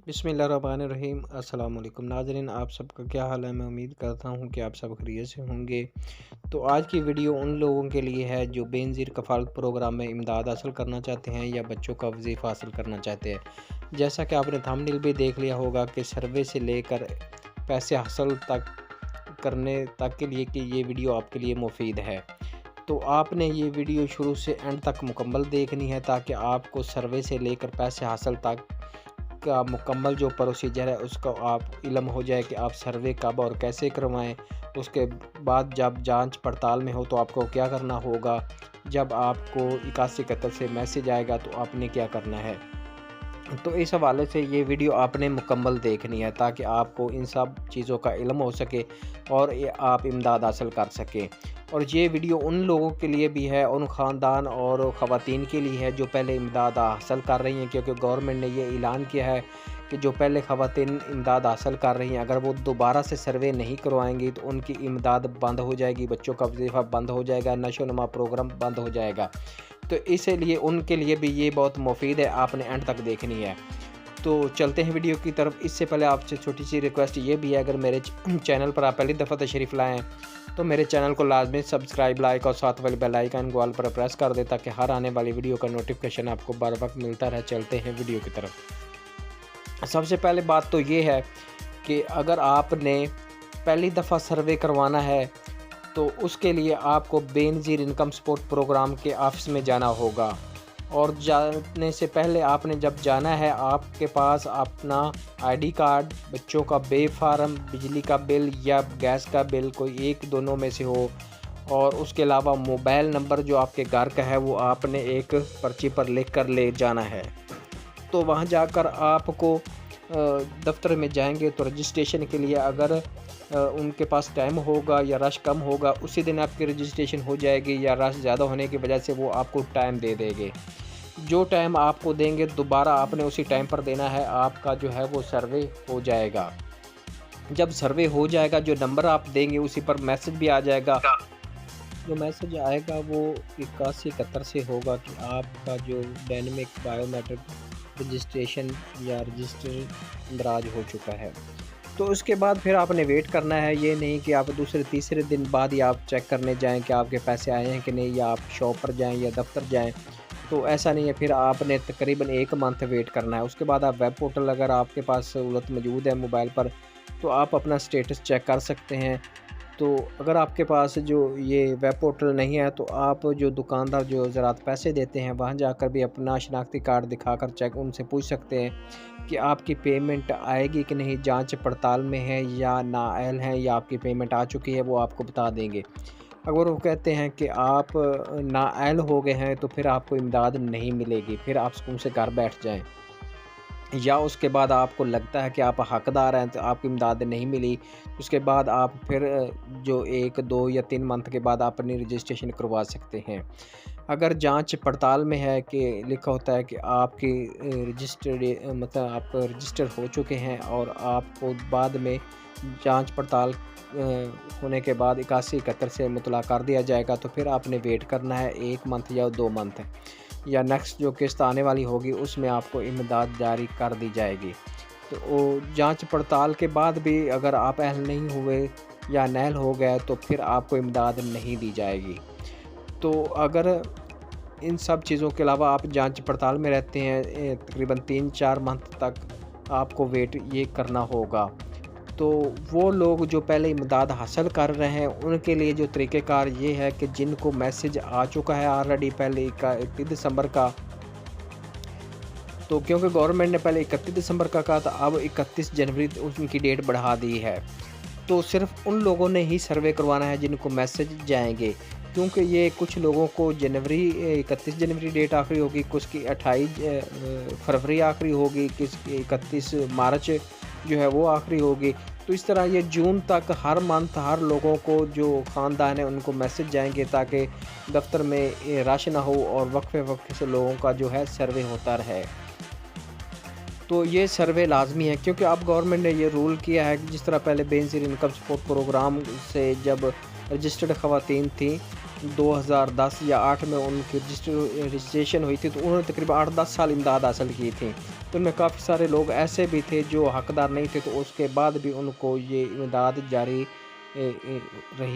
बिस्मिल्लाहिर्रहमानिर्रहीम। अस्सलाम वालेकुम नाज़रीन, आप सबका क्या हाल है। मैं उम्मीद करता हूँ कि आप सब खैरियत से होंगे। तो आज की वीडियो उन लोगों के लिए है जो बेनज़ीर कफ़ालत प्रोग्राम में इमदाद हासिल करना चाहते हैं या बच्चों का वजीफ़ा हासिल करना चाहते हैं। जैसा कि आपने थंबनेल भी देख लिया होगा कि सर्वे से लेकर पैसे हासिल तक करने तक के लिए कि ये वीडियो आपके लिए मुफीद है। तो आपने ये वीडियो शुरू से एंड तक मुकम्मल देखनी है ताकि आपको सर्वे से लेकर पैसे हासिल तक का मुकम्मल जो प्रोसीजर है उसका आप इल्म हो जाए कि आप सर्वे कब और कैसे करवाएं। उसके बाद जब जांच पड़ताल में हो तो आपको क्या करना होगा, जब आपको 8171 से मैसेज आएगा तो आपने क्या करना है। तो इस हवाले से ये वीडियो आपने मुकम्मल देखनी है ताकि आपको इन सब चीज़ों का इल्म हो सके और आप इमदाद हासिल कर सकें। और ये वीडियो उन लोगों के लिए भी है, उन ख़ानदान और ख़वातीन के लिए है जो पहले इमदाद हासिल कर रही हैं, क्योंकि गवर्नमेंट ने ये ऐलान किया है कि जो पहले ख़वातीन इमदाद हासिल कर रही हैं अगर वो दोबारा से सर्वे नहीं करवाएंगी तो उनकी इमदाद बंद हो जाएगी, बच्चों का वजीफ़ा बंद हो जाएगा, नशो नुमा प्रोग्राम बंद हो जाएगा। तो इसीलिए उनके लिए भी ये बहुत मुफीद है, आपने एंड तक देखनी है। तो चलते हैं वीडियो की तरफ। इससे पहले आपसे छोटी सी रिक्वेस्ट ये भी है, अगर मेरे चैनल पर आप पहली दफ़ा तशरीफ़ लाएँ तो मेरे चैनल को लाजमी सब्सक्राइब, लाइक और साथ वाली बेल आइकन को ऑल पर प्रेस कर दें ताकि हर आने वाली वीडियो का नोटिफिकेशन आपको बर वक्त मिलता रहे। चलते हैं वीडियो की तरफ। सबसे पहले बात तो ये है कि अगर आपने पहली दफ़ा सर्वे करवाना है तो उसके लिए आपको बेनज़ीर इनकम सपोर्ट प्रोग्राम के ऑफ़िस में जाना होगा। और जाने से पहले आपने जब जाना है आपके पास अपना आईडी कार्ड, बच्चों का बे फार्म, बिजली का बिल या गैस का बिल, कोई एक दोनों में से हो, और उसके अलावा मोबाइल नंबर जो आपके घर का है वो आपने एक पर्ची पर लिख कर ले जाना है। तो वहाँ जाकर आपको दफ्तर में जाएंगे तो रजिस्ट्रेशन के लिए अगर उनके पास टाइम होगा या रश कम होगा उसी दिन आपकी रजिस्ट्रेशन हो जाएगी, या रश ज़्यादा होने की वजह से वो आपको टाइम दे देंगे। जो टाइम आपको देंगे दोबारा आपने उसी टाइम पर देना है, आपका जो है वो सर्वे हो जाएगा। जब सर्वे हो जाएगा जो नंबर आप देंगे उसी पर मैसेज भी आ जाएगा। जो मैसेज आएगा वो 8171 से होगा कि आपका जो डायनेमिक बायोमेट्रिक रजिस्ट्रेशन या रजिस्टर दराज हो चुका है। तो उसके बाद फिर आपने वेट करना है, ये नहीं कि आप दूसरे तीसरे दिन बाद ही आप चेक करने जाएं कि आपके पैसे आए हैं कि नहीं, या आप शॉप पर जाएं या दफ्तर जाएं। तो ऐसा नहीं है, फिर आपने तकरीबन 1 मंथ वेट करना है। उसके बाद आप वेब पोर्टल अगर आपके पास सहूलत मौजूद है मोबाइल पर तो आप अपना स्टेटस चेक कर सकते हैं। तो अगर आपके पास जो ये वेब पोर्टल नहीं है तो आप जो दुकानदार जो ज़रात पैसे देते हैं वहाँ जाकर भी अपना शनाख्ती कार्ड दिखाकर चेक उनसे पूछ सकते हैं कि आपकी पेमेंट आएगी कि नहीं, जांच पड़ताल में है या नाअहल हैं या आपकी पेमेंट आ चुकी है, वो आपको बता देंगे। अगर वो कहते हैं कि आप नाअहल हो गए हैं तो फिर आपको इमदाद नहीं मिलेगी, फिर आप सुकून से घर बैठ जाएँ। या उसके बाद आपको लगता है कि आप हकदार हैं तो आपको इमदाद नहीं मिली, उसके बाद आप फिर जो 1, 2 या 3 मंथ के बाद अपनी रजिस्ट्रेशन करवा सकते हैं। अगर जांच पड़ताल में है कि लिखा होता है कि आपकी रजिस्टर्ड मतलब आप रजिस्टर हो चुके हैं और आपको बाद में जांच पड़ताल होने के बाद 8171 से मुतला कर दिया जाएगा, तो फिर आपने वेट करना है 1 मंथ या 2 मंथ, या नेक्स्ट जो किस्त आने वाली होगी उसमें आपको इमदाद जारी कर दी जाएगी। तो जांच पड़ताल के बाद भी अगर आप अहल नहीं हुए या नाअहल हो गए तो फिर आपको इमदाद नहीं दी जाएगी। तो अगर इन सब चीज़ों के अलावा आप जांच पड़ताल में रहते हैं तकरीबन 3-4 मंथ तक आपको वेट ये करना होगा। तो वो लोग जो पहले इमदाद हासिल कर रहे हैं उनके लिए जो तरीक़ेकार ये है कि जिनको मैसेज आ चुका है ऑलरेडी पहले 31 दिसंबर का, तो क्योंकि गवर्नमेंट ने पहले 31 दिसंबर का कहा था, अब 31 जनवरी उनकी डेट बढ़ा दी है। तो सिर्फ उन लोगों ने ही सर्वे करवाना है जिनको मैसेज जाएंगे, क्योंकि ये कुछ लोगों को 31 जनवरी डेट आखिरी होगी, कुछ की 28 फरवरी आखिरी होगी, किसकी 31 मार्च जो है वो आखिरी होगी। तो इस तरह ये जून तक हर मंथ हर लोगों को जो ख़ानदान है उनको मैसेज जाएंगे ताकि दफ्तर में रश ना हो और वक्फे वक्फे से लोगों का जो है सर्वे होता रहे। तो ये सर्वे लाजमी है क्योंकि अब गवर्नमेंट ने ये रूल किया है कि जिस तरह पहले बेनज़ीर इनकम सपोर्ट प्रोग्राम से जब रजिस्टर्ड ख़वातीन थी 2010 या 8 में उनकी रजिस्ट्रेशन हुई थी, तो उन्होंने तकरीबन 8-10 साल इमदाद हासिल की थी। तो उनमें काफ़ी सारे लोग ऐसे भी थे जो हकदार नहीं थे, तो उसके बाद भी उनको ये इमदाद जारी रही।